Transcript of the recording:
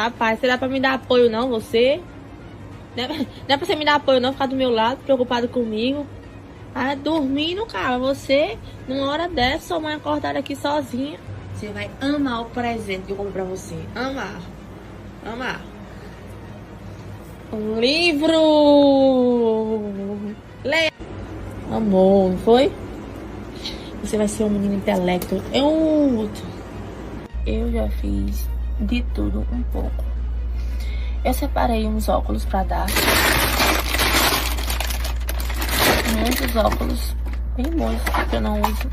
Rapaz, você dá pra me dar apoio não, você? Não é pra você me dar apoio não, ficar do meu lado, preocupado comigo. Ah, dormindo, cara, você, numa hora dessa, sua mãe acordar aqui sozinha. Você vai amar o presente que eu compro pra você. Amar. Amar. Um livro! Leia! Amor, não foi? Você vai ser um menino intelecto. Eu já fiz de tudo um pouco. Eu separei uns óculos pra dar. Muitos óculos bem bons que eu não uso.